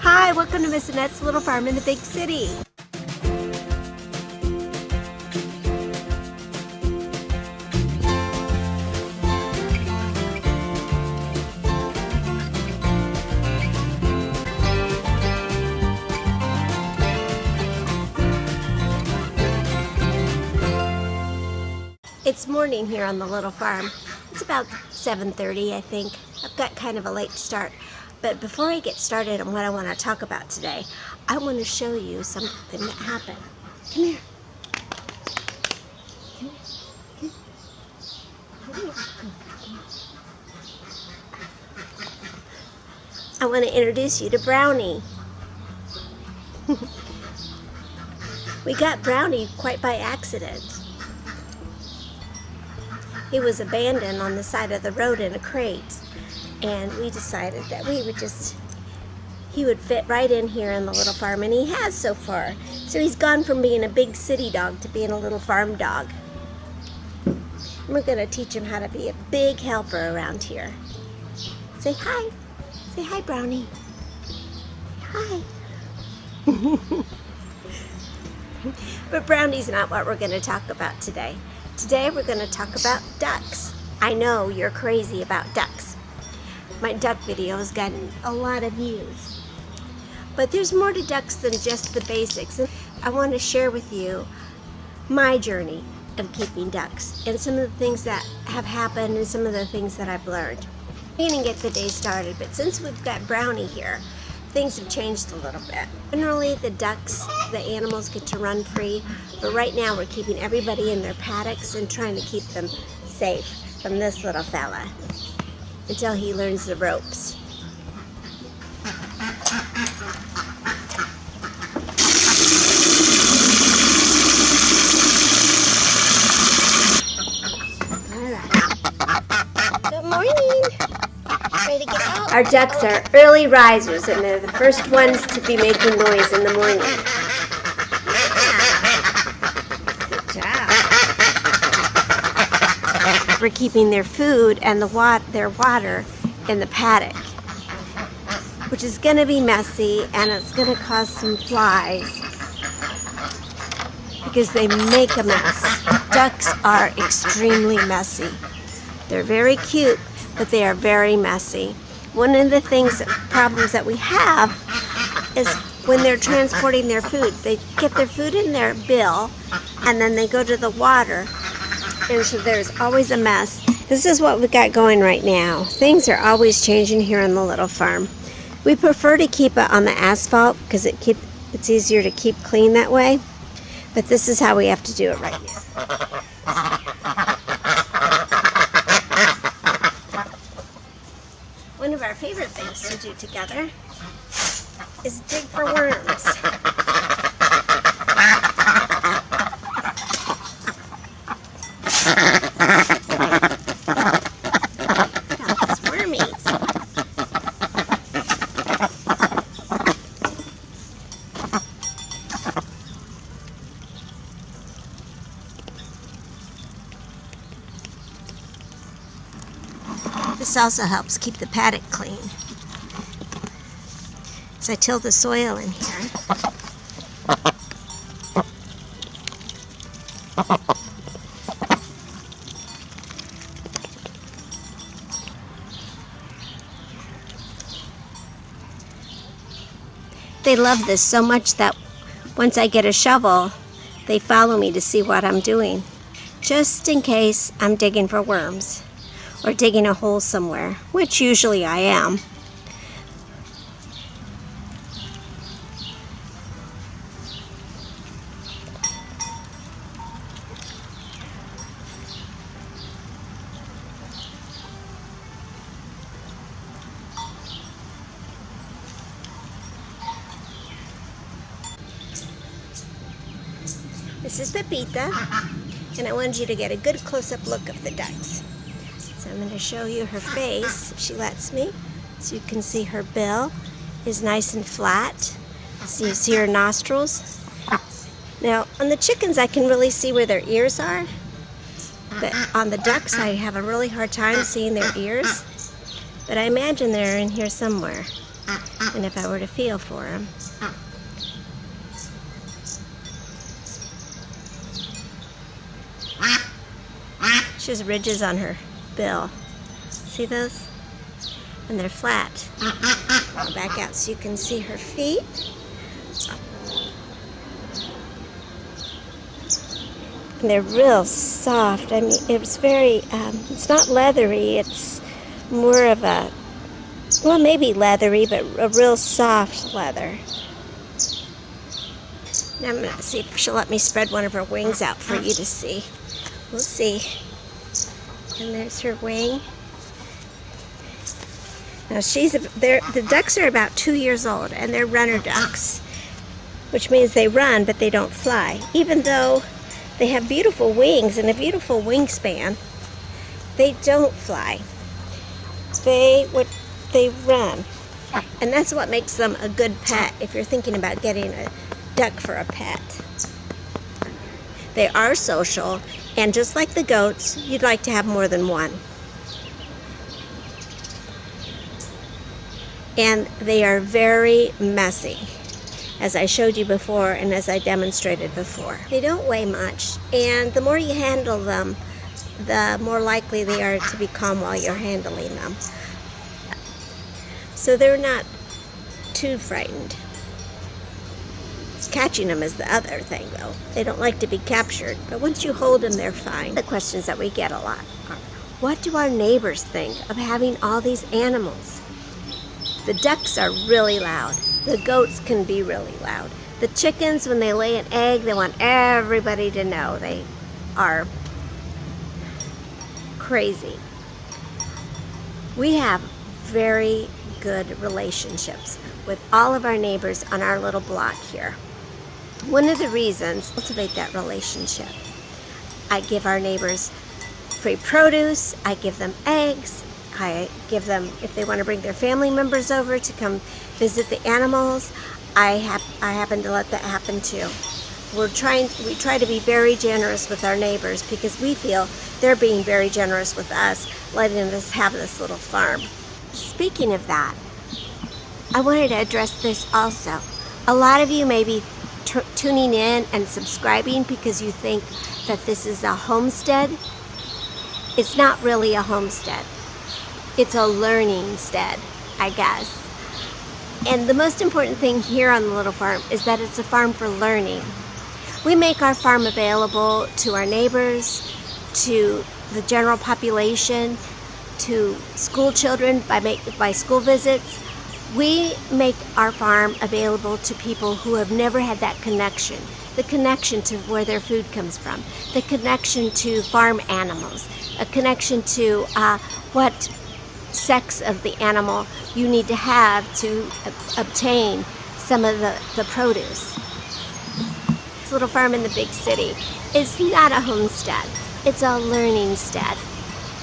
Hi, welcome to Miss Annette's Little Farm in the Big City. It's morning here on the little farm. It's about 7:30, I think. I've got kind of a late start. But before I get started on what I want to talk about today, I want to show you something that happened. Come here. Come here. I want to introduce you to Brownie. We got Brownie quite by accident. He was abandoned on the side of the road in a crate, and we decided that he would fit right in here in the little farm, and he has so far. So he's gone from being a big city dog to being a little farm dog. And we're going to teach him how to be a big helper around here. Say hi. Say hi, Brownie. Hi. But Brownie's not what we're going to talk about today. Today we're going to talk about ducks. I know you're crazy about ducks. My duck video has gotten a lot of views. But there's more to ducks than just the basics. And I want to share with you my journey of keeping ducks and some of the things that have happened and some of the things that I've learned. We didn't get the day started, but since we've got Brownie here, things have changed a little bit. Generally, the ducks, the animals get to run free, but right now we're keeping everybody in their paddocks and trying to keep them safe from this little fella until he learns the ropes. All right. Good morning. Ready to get out? Our ducks are early risers, and they're the first ones to be making noise in the morning. Good job. We're keeping their food and their water in the paddock, which is going to be messy, and it's going to cause some flies because they make a mess. Ducks are extremely messy. They're very cute, but they are very messy. One of the problems that we have is when they're transporting their food. They get their food in their bill, and then they go to the water, and so there's always a mess. This is what we got going right now. Things are always changing here on the little farm. We prefer to keep it on the asphalt because it's easier to keep clean that way, but this is how we have to do it right now. One of our favorite things to do together is dig for worms. Look at all these wormies. This also helps keep the paddock clean. So I till the soil in here. They love this so much that once I get a shovel, they follow me to see what I'm doing, just in case I'm digging for worms or digging a hole somewhere, which usually I am. This is Pepita, and I wanted you to get a good close-up look of the ducks. So I'm going to show you her face, if she lets me, so you can see her bill is nice and flat. So you see her nostrils. Now, on the chickens, I can really see where their ears are, but on the ducks, I have a really hard time seeing their ears. But I imagine they're in here somewhere. And if I were to feel for him, she has ridges on her bill. See those? And they're flat. I'll back out so you can see her feet. And they're real soft. I mean, it's very, it's not leathery. It's more of a, well, maybe leathery, but a real soft leather. Now I'm going to see if she'll let me spread one of her wings out for you to see. We'll see. And there's her wing. Now the ducks are about 2 years old, and they're runner ducks, which means they run, but they don't fly. Even though they have beautiful wings and a beautiful wingspan, they don't fly. They run. And that's what makes them a good pet if you're thinking about getting a duck for a pet. They are social, and just like the goats, you'd like to have more than one. And they are very messy, as I showed you before and as I demonstrated before. They don't weigh much, and the more you handle them, the more likely they are to be calm while you're handling them. So they're not too frightened. Catching them is the other thing, though. They don't like to be captured, but once you hold them, they're fine. The questions that we get a lot are, what do our neighbors think of having all these animals? The ducks are really loud. The goats can be really loud. The chickens, when they lay an egg, they want everybody to know. They are crazy. We have very good relationships with all of our neighbors on our little block here. One of the reasons, cultivate that relationship. I give our neighbors free produce, I give them eggs, I give them, if they want to bring their family members over to come visit the animals, I happen to let that happen too. We try to be very generous with our neighbors because we feel they're being very generous with us, letting us have this little farm. Speaking of that, I wanted to address this also. A lot of you may be tuning in and subscribing because you think that this is a homestead. It's not really a homestead. It's a learning stead, I guess. And the most important thing here on the little farm is that it's a farm for learning. We make our farm available to our neighbors, to the general population, to school children by school visits. We make our farm available to people who have never had that connection, the connection to where their food comes from, the connection to farm animals, a connection to what sex of the animal you need to have to obtain some of the produce. This little farm in the big city is not a homestead. It's a learning stead.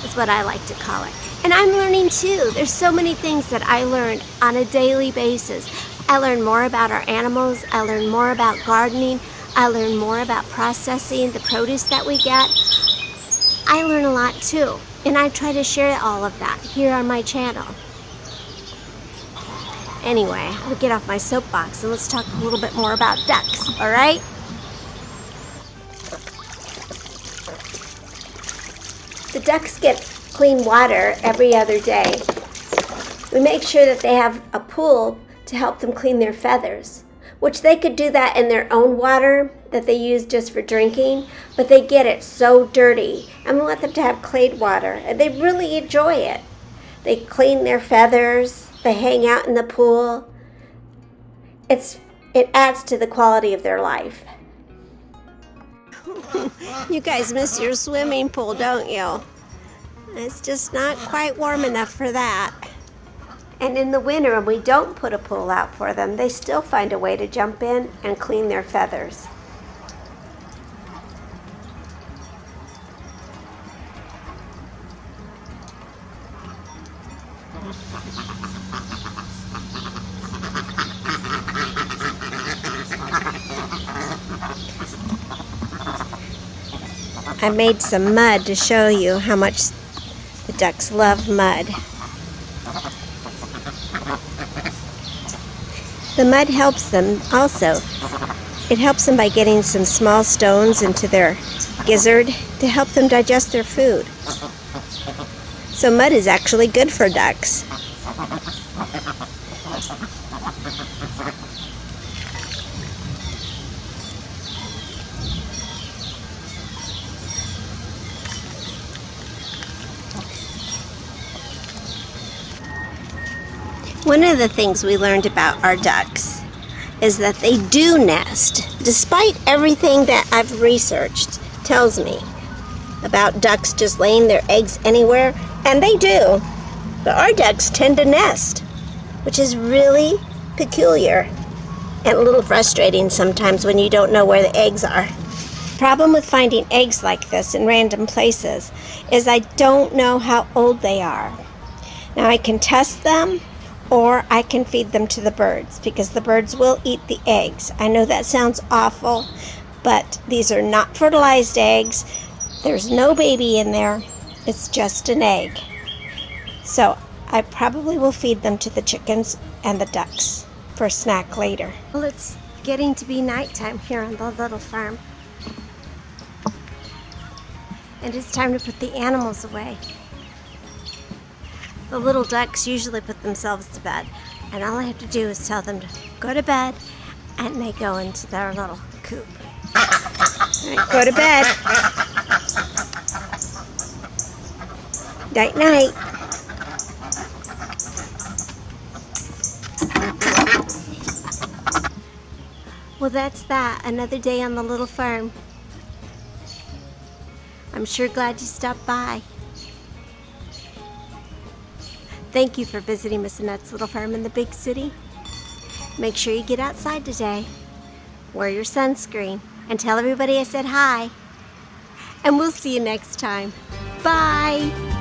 That's what I like to call it. And I'm learning too. There's so many things that I learn on a daily basis. I learn more about our animals. I learn more about gardening. I learn more about processing the produce that we get. I learn a lot too. And I try to share all of that here on my channel. Anyway, I'll get off my soapbox and let's talk a little bit more about ducks, all right? The ducks get clean water every other day. We make sure that they have a pool to help them clean their feathers, which they could do that in their own water that they use just for drinking, but they get it so dirty. And we want them to have clay water, and they really enjoy it. They clean their feathers, they hang out in the pool. It adds to the quality of their life. You guys miss your swimming pool, don't you? It's just not quite warm enough for that. And in the winter, when we don't put a pool out for them, they still find a way to jump in and clean their feathers. I made some mud to show you how much the ducks love mud. The mud helps them also. It helps them by getting some small stones into their gizzard to help them digest their food. So mud is actually good for ducks. One of the things we learned about our ducks is that they do nest, despite everything that I've researched tells me about ducks just laying their eggs anywhere, and they do. But our ducks tend to nest, which is really peculiar and a little frustrating sometimes when you don't know where the eggs are. The problem with finding eggs like this in random places is I don't know how old they are. Now I can test them, or I can feed them to the birds, because the birds will eat the eggs. I know that sounds awful, but these are not fertilized eggs. There's no baby in there. It's just an egg. So I probably will feed them to the chickens and the ducks for a snack later. Well, it's getting to be nighttime here on the little farm. And it's time to put the animals away. The little ducks usually put themselves to bed, and all I have to do is tell them to go to bed, and they go into their little coop. All right, go to bed. Night, night. Well, that's that. Another day on the little farm. I'm sure glad you stopped by. Thank you for visiting Miss Annette's little farm in the big city. Make sure you get outside today. Wear your sunscreen and tell everybody I said hi. And we'll see you next time. Bye.